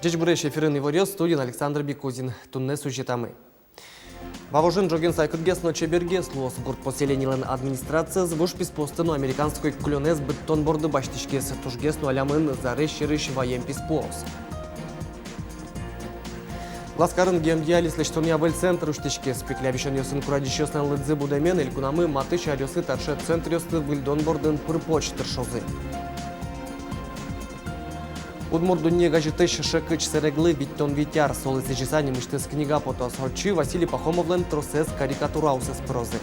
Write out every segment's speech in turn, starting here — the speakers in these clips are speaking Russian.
Жеч бұреш эфирін иварез, студиян Александр Бекузин, тунне сюжетамы. Вавожин жоген сайкыдгесно чеберге слуос гурт поселенилен администрация звуш писпостыну американской клюнез быттон борды баштишкес тужгесну алямын заре шерыш ваем писпос. Ласкарын гемдиалис лештурния был центр уштишке спеклявишен йосын курадишёсна лыдзы будемен элькунамы маты шарёсы тарше центрёсты выльдон бордын пырпоч тыршозы. Удмурдунне газеты шешекыч сереглы биттон витяр солысы жисани мыштыс книга потос хорчи Василий Пахомовлен тросес карикатураусес прозы.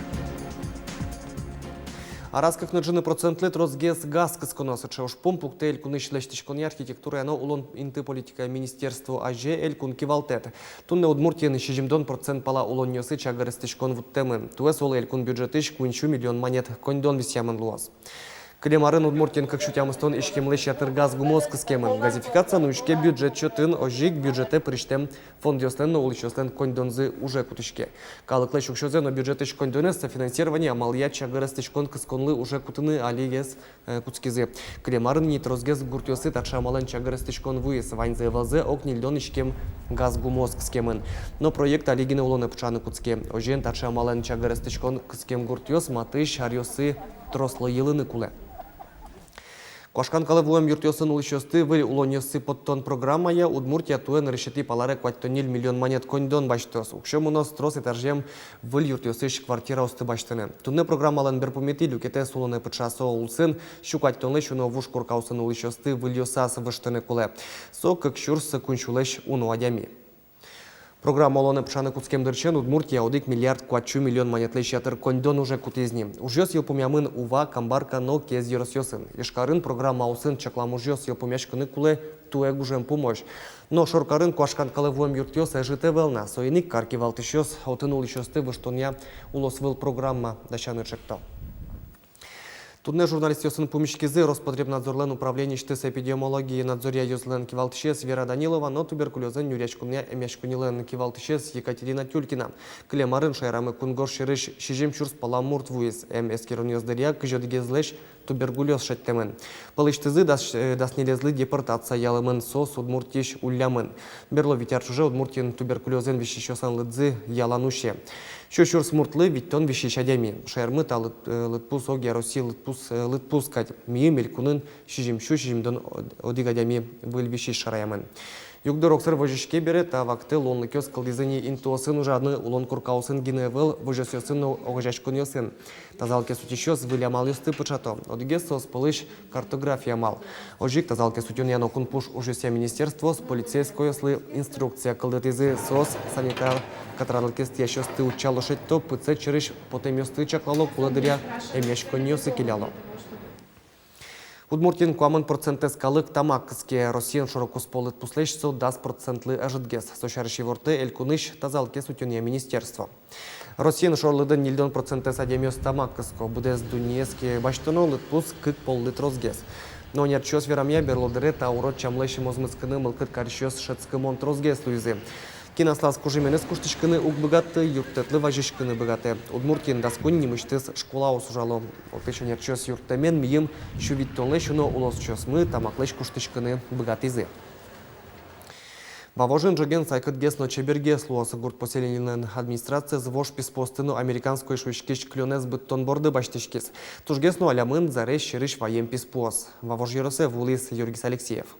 Арасках наджины процентлы тросгес газ кысконосы чауш помпук эль куныш лештишкони архитектура яно улон инты политика министерству аже эль кун кивалтет. Тунне Удмуртияны шижимдон процент пала улон нёсы чагарыстышкон вуттемы. Туэс ол эль кун бюджетыш кунчу миллион монет кондон висямын луаз. Клемарын Удмуртиян как шутямыстон ишкемлеш ятыр газ гумоз кыскемын. Газификация нуишке бюджет чотын ожик бюджете приштем фонд йостен улычостен кондонзы уже кутышке. Калыклы шукшозе но бюджет иш кондонес софинансирование амалия чагарыстышкон кысконлы уже кутыны алиес куцкизе. Клемарын нитрозгез гуртёсы татшамалан чагарыстышкон выес ваньзе валзе окнильдон ишкем газ гумоз кыскемын. Но проект алигины улоны пчаны куцке. Ожен татшамалан чагарыстышкон кыскем гуртёс матыш арьосы трослы елыны куле. Кошкан калывуем юртёсын улышёсты вы улонёсы подтон программая Удмуртия туэн решети паларе кваттонил миллион монет кондон баштос. Укшем у нас трос этажем вы юртёсыш квартира усты баштыны. Тунне программалан берпумити люкете сулоне пычасо улсын щукаттонлы шуно вуш куркаусын улышёсты вы льёсас баштыны куле. Со как щурс кунчулеш уну адями. Программа олоны пшаны куцкем дырчен Удмуртия одик миллиард квачу миллион монетлы шатыр кондон уже кутизни. Ужёс елпумямын ува камбарка но кез еросёсын. Ишкарын программа усын чаклам ужёс елпумяшкыны куле туэг ужем помощь. Но шоркарын куашкан калывуем юртёс эжите велна. Соиник карки валтышёс отынул ещёсты выштония улосвыл программа дачаны чекто. Тудне журналист йосын помещкизы Роспотребнадзорлен управление штыс эпидемиологии надзория юзлен кивалтышес Вера Данилова, но туберкулезен нюрячкуня эмяшкунилен кивалтышес Екатерина Тюлькина. Клемарын шайрамы кунгор шерыш шижем чурс паламурт вуис эскерон йоздыря кыжодгезлеш туберкулез шеттемен. Палыштызы даснелезлы депортация ялымын сос Удмуртиш улямын. Берло витярчуже Удмуртин туберкулезен вещещосан лыдзы ялануще. Шо смуртлы виттон вещещадями. Шайрмы та лытпус оги России лытпускать мием мелькунын шижимдон одигадями был вещи шараямын. Югдор оксыр вожишке берет, а вакты лонлы кёс калдизыни интуосын ужадны улон куркаусын гиневел вожесёсын огажашкун йосын. Тазалке сутищёс вылямал юсты пычато. Одиге сос пылыш картография мал. Ожик тазалке сутюн яно кунпуш ужеся министерство с полицейской ослы инструкция калдетизы сос санитар катранылкес тящёсты учалошет то пыце чырыш потем ёсты чаклало куладыря эмяшкон йосы келяло. Удмуртин куамын процентес калык тамаккыске Россиян широко сполыт пуслешцо даст процентлы ажитгес. Сошарыши ворты элькуныш тазалке сутюния министерство. Россиян шорлыдын нильдон процентес адемиос тамаккыско будес дуниеске баштыно лытпус кык пол литрозгес. Но нерчос верамья берлодыре та урод чамлэши мозмыскыны мылкыт карщёс шэцкымон трозгес луизе. Кинаслас кужименес куштышкыны ук богаты, юртетлы важишкыны богаты. Удмуртин даскун немыштыс школа усужало. Отпечен ярчос юртемен мием шувиттонлы шуно улосчос мы тамаклыш куштышкыны богатызы. Вавожин жоген сайкыдгесно чебергес луасы гурт поселенилен администрация звош писпостыну американской шуишкиш клюнез быттон борды баштышкес. Тужгесно алямын зареш шерыш ваем писпос. Вавож еросе вулис Юргис Алексеев.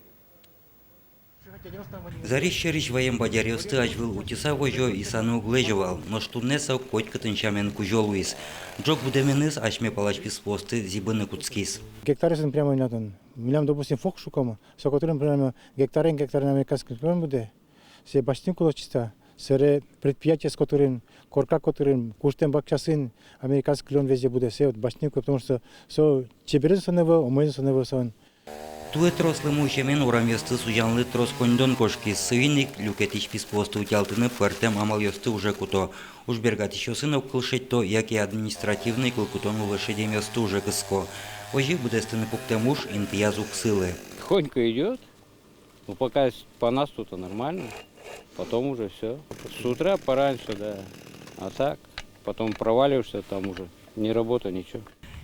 Зарищерич воем бадярёсты ажвыл утиса вожо и сану углежевал, но штуннеса коть катынчамен кужолуис. Джок будеменыз ашме палач писпосты зибыны куцкис. Гектарысын прямо ойнатын. Милям, допустим, фок шукама, со которым прямо гектарын американский клон буде. Все баштин кулочиста, сере предприятия, с которым корка, которым куштем бакчасын, американский клон везде буде. Все баштин, потому что со чеберез сонево, омойз сонево сон. Туе трослы мучемен урамьёсты сужанлы трос кондон кошки сывиник люкетич писпосты утялтыны пертем амальёсты уже куто. Уж бергатищёсын оккылшеть то, як и административный кулкутон улышедемьёсты уже кыско. Ожи будестыны пуктем уж интиязук сылы. Тихонько идет, ну пока по нас тут нормально, потом уже все. С утра пораньше, да, а так, потом проваливаешься там уже, не работа, ничего.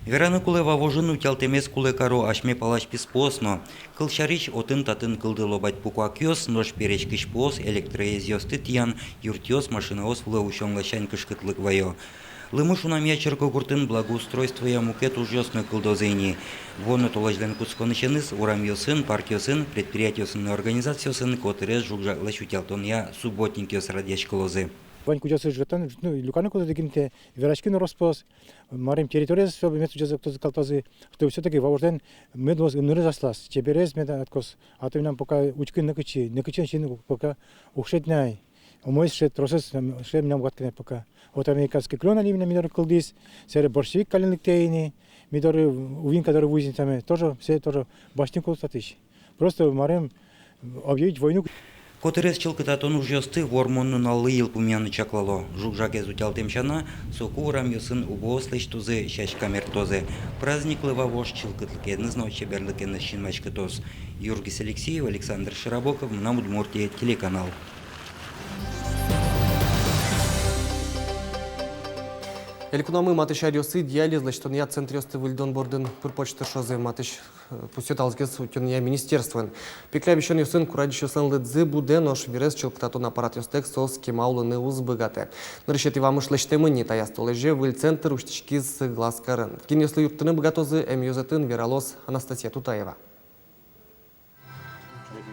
Вераны кулева вожын утялтемес кулекаро ашме палаш писпосно. Кылшарич отын татын кылды лобать пукуакёс, нож перечкиш пос, электроезёсты тиян, юртёс машинаос влаушонлашань кышкытлык вайо. Лымыш унамия черко куртын благоустройство я мукет ужёсно кылдозени. Воно толажлен кусконышеныс, урамьёсын, партиёсын, предприятиёсын, организациёсын, которез жукжаклаш утялтон я субботникёс радиашколозы. Вань кудясы жгатан, ну, люканы куда дегенте, верашки на распос, марим территория, чтобы место джаза кто закалтазы, что все-таки вовожден медвоз не заслас, чеберез меда откос, а то нам пока учки не кычи, пока ушетняй, умой шет тросес, шет нам ваткне пока. Вот американский клон они мидор колдис, сере борщевик калинник тейни, мидор увин, который вузин там, тоже все тоже башни кулстатыш. Просто марим объявить войну. Которез чылкытатон ужёсты вормонну наллы йылпумяны чаклало. Жукжакез утялтемчана, соку урамьёсын убоослыш тузы шашкамертозы. Праздниклы вавош чылкытлыке, нызно чеберлыке нащинмачкытоз. Юргис Алексеев, Александр Широбоков, на Удмуртия, телеканал. Элькунамы матыш арёсы диализ лаштония центрёсты выльдон бордын пырпочты шозы матыш пусет алзгез утёния министерствен. Пеклябищен юсын курадищосын лыдзы буде нош вирес чылктатон аппарат ёстек сос кемаулыны узбыгате. Нырышети вамыш лаштемыни таястолеже выль центр уштичкиз гласкарын. Кин ёслы юрттыны быгатозы эмьёзатын вералос Анастасия Тутаева.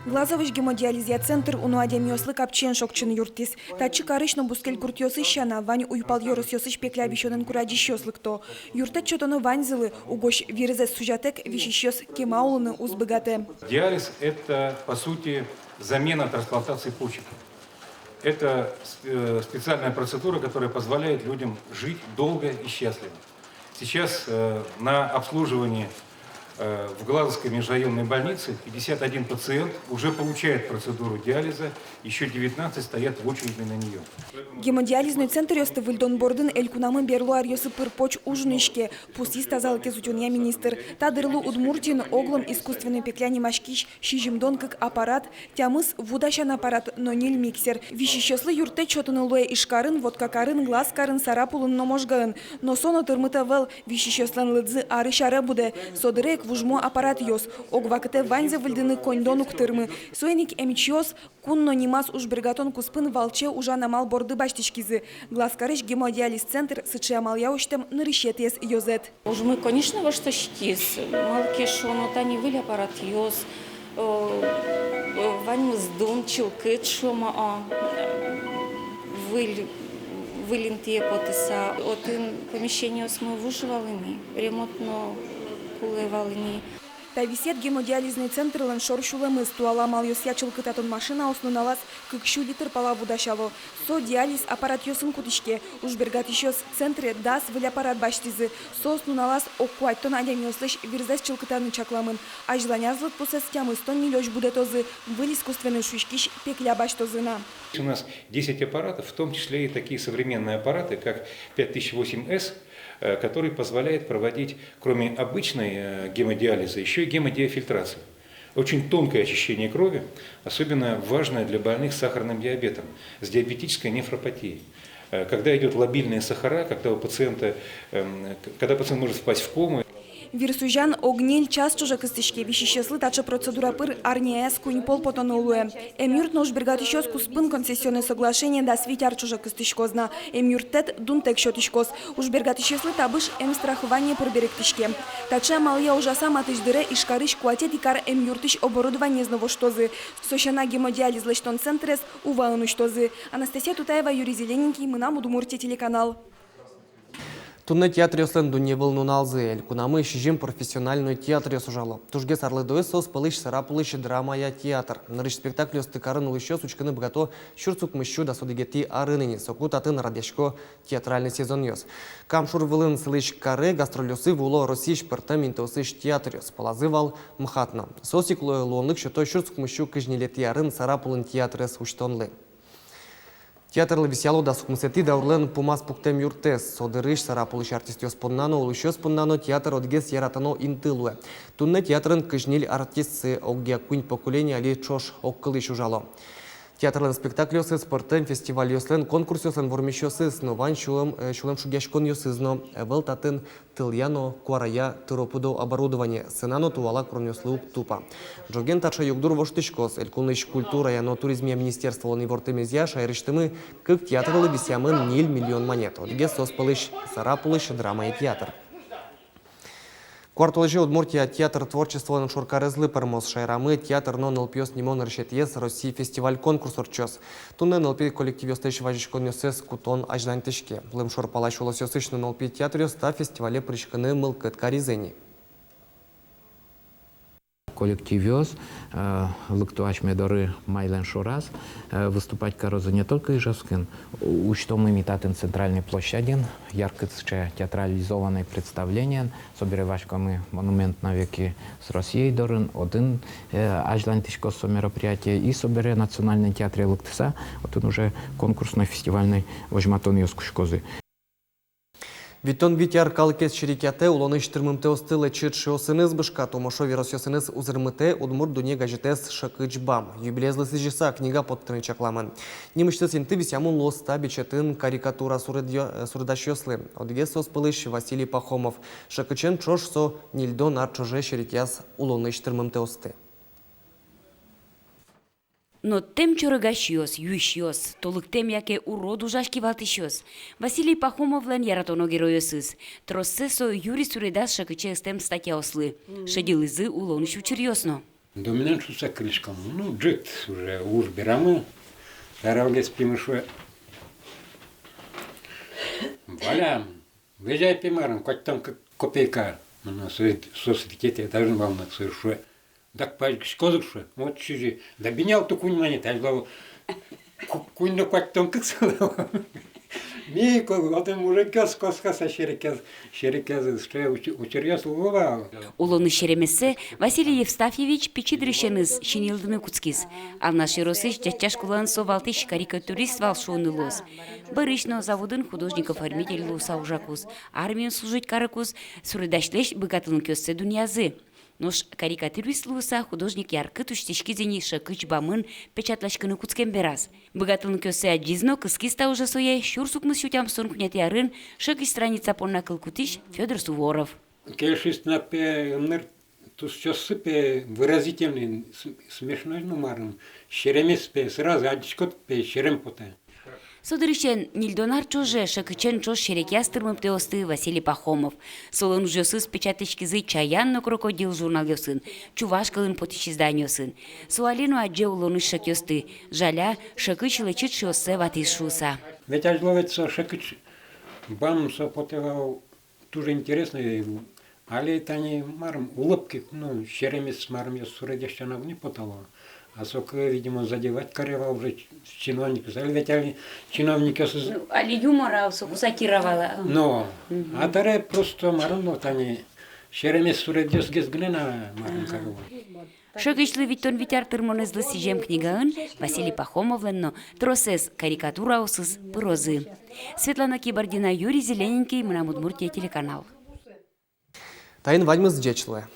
Глазовыш гемодиализия центр унуадемиослы капчен шокчын юртис. Тачы карышно бускель куртёсы щана, вань уйпал йорос ёсыш пеклябищонын курадищёслыкто. Юртет чотоны ваньзылы, угош вирезес сужатек вишищёс кемаулыны узбыгате. Диализ – это, по сути, замена трансплантации почек. Это специальная процедура, которая позволяет людям жить долго и счастливо. Сейчас на обслуживании в Глазовской межрайонной больнице 51 пациент уже получает процедуру диализа, еще 19 стоят в очереди на нее. Гемодиализный центр ёсты выльдон бордын элькунамы берлу арьёсы пырпоч ужнышке. Пустис тазалыке зутюния министр. Тадырлу удмуртин оглом искусственный пекляни машкиш, шижимдон как аппарат, тямыс вудащан аппарат, но ниль миксер. Вишищёслы юрте чотыны луэ ишкарын, водкакарын, глазкарын, сарапулын номожгарын. Но соно тырмыта вел вишищёслан лыдзы ары шары буде. Содырек вужмо аппарат ёс. Огвакыте ванзе выльдыны коньдонук тырмы. Суэник эмичёс, кунно нимас уж бригатон куспын валче ужанамал борды баштичкизы. Глазкарыш гемодиализ центр сычы амал яуштем нырышетес ёзет. Уж мы, конечно, во что щитис. Малке шоно тани выль аппарат ёс. Вань мздун чилкыт шома вылинтие потеса. Один помещение мы выживалыми, ремонтно кулевалыми. Тависет гемодиализный центр ланшор шулемыз туала мал ёс ячылкытатын машина оснулалас кыкшу литр пала будашало. Со диализ аппарат ёсын кутишке. Уж бергат ещё центре дас выль аппарат баштизы. Со оснулалас окуайттон адем ёслыш вирзас чылкытаны чакламын. Ажланязлык пусес тямы 100 миллёш будетозы выль искусственный шушкиш пекля баштозына. У нас 10 аппаратов, в том числе и такие современные аппараты, как 5008С, который позволяет проводить, кроме обычной гемодиализа, еще и гемодиафильтрацию. Очень тонкое очищение крови, особенно важное для больных с сахарным диабетом, с диабетической нефропатией. Когда идет лобильные сахара, когда пациент может впасть в кому. Вирсужан огниль час чужа кыстышке вишищеслы тача процедура пыр арниэс кунь пол потонулуэ. Эмюрт нож бригад еще куспын концессионное соглашение да свитяр чужа кыстышкозна. Эмюртет дунтек счетышкоз. Уж бригад ищеслы табыш страхование пыр беректышке. Тача малия ужаса матыш дыре ишкарыш куатет икар эмюртыш оборудование зново штозы. Сощана гемодиализ лештон центрес увану штозы. Анастасия Тутаева, Юрий Зелененький, мы на Удмуртия телеканал. Тунне театр ёслен дуне волнуналзы, элькунамы шижим профессиональный театр ёсужало. Тужге сарлыдой сос пылыш сарапылыш драма театр. Нарыш спектакль ёстыкарын улыщё сучканы бгато щурцук мыщу да судыгети арыныни. Соку татын радяшко театральный сезон ёс. Камшур вылын сылыш кары гастролёсы вуло Российш пертамент осыш театр ёс. Полазывал мхатна. Сосик луонлык шото щурцук мыщу кыжнелети арын сарапылын театры суштонлы. Театрлы весело да сукмусети да урлен пумас пуктем юртес. Содырыш сарапулыш артист ёспоннано, улыш споннано театр одгес яратано интылуэ. Тунне театрын кыжнил артистсы оггя кунь поколения али чош оккылыш ужало. Театрлын спектакль ёсы, спорттын, фестиваль ёслын, конкурс ёслын, вормиш ёсы, снован шулым шугяшкон ёсызно, эвел татын тыльяно, куарая, тыропудо оборудование, сынано тувала кронёслы тупа. Джоген тарша югдур воштышкос, элькулныш культура яно туризме министерство лони вортемезья, шайрыштымы, как театрлы висямын 0 миллион монет. Одге соспалыш, сарапулыш, драма и театр. Кварталжи Удмуртия театр творчества на Шуркарезлы пермос шайрамы театр но нлпиос нимон решетьес России фестиваль конкурс орчос. Тунне нлпи коллектив ёстыш важишкон ёсес кутон аждантышке. Лым шорпалаш улас ёсыш на нлпи театр ёста фестивале пришканы мылкыт каризени. Коллективиоз, лыктуач медоры Майлен Шурас, выступать короза не только Ижевскин, учтом имитатын центральной площади, яркое театрализованное представление, соберевачка мы монумент на веки с Россией дорын, один атлантическое мероприятие и собере национальный театр Лыктыса, вот он уже конкурсный фестивальный вожматон Йоскушкозы. Витон витяр калкес ширикяте улоныш тырмымте остылы чытшы осыныз бышка, томошо вирос осыныз узырмыте удмурт дуне газетес шакычбам. Юбилезлы сыжыса книга подтырын чакламын. Немышты синты висямун лоста бичетін карикатура сурдаш ёслы. Одге соспылыш Василий Пахомов. Шакычен чош со нильдон арчоже ширикяс улоныш тырмымте осты. Но тем чорогащиос, юищиос, толык тем яке уроду жашки валтищиос. Василий Пахомовлен яратоно героесыз. Троссесо Юрий Суредас шакыче стем статья ослы. Шедилызы улоныш учерьосно. Доминант шуса крышкам. Ну, джит уже уж берамы. Заравлес примышуе. Валя, выезжай пимаром, хоть там как копейка. На соцсети должен вам на совершуе. Так пальчик козыршы, вот чужие. Да бенял то кунь монет, аж главу. Кунь на квак том как сказал. Мейко, вот он мужикас коскаса шерекез, что учерьез лугова. Улоны шеремесе Василий Евстафьевич печидрещеныз шинилдыны куцкиз. А в нашей Росыш дядчашкулан совалтыш карикатурист волшонный лос. Барышно заводын художников-армитель луса ужакуз. Армию служить каракуз, суредашлеш богатын кёссе дуньязы. Нож карикатурист луса художник яркы туштишкизени шакыч бамын печатлашкыны куцкен бераз. Богатын кёссе аджизно кыскиста уже соя щурсукмыз шутям сон кунят ярын шакыч страница полна кылкутиш Федор Суворов. Кешист на пе тут часы пе выразительный смешной номаром. Шеремес пе сразу адичкот пе шерем поте. Содырышен Нильдонар чоже шакычен чош шерекястырмым теосты Василий Пахомов. Солон жосыз печатышкизы чаянно крокодил журнал ёсын, чувашкалын потичизданёсын. Суалину адже улоныш шакёсты, жаля шакыч лечит шоссе ватис шуса. Ведь ажловец шакыч бам со потевал тоже интересно, але тани марм улыбки, ну шеремес марм я суредящанов не потало. А сока, видимо, задевать карева уже чиновника. Ведь чиновники... Али юмора сокусакировала. Но, а таре просто марно тани шеремес суредяс гезгнена марм карева. Шакычлы виттон витяр тырмонезлы сижем книгаын Василий Пахомовленно тросес карикатура осыз пырозы. Светлана Кибардина, Юрий Зелененький, Мына Удмуртия телеканал. Тайын ваньмыз дечлы.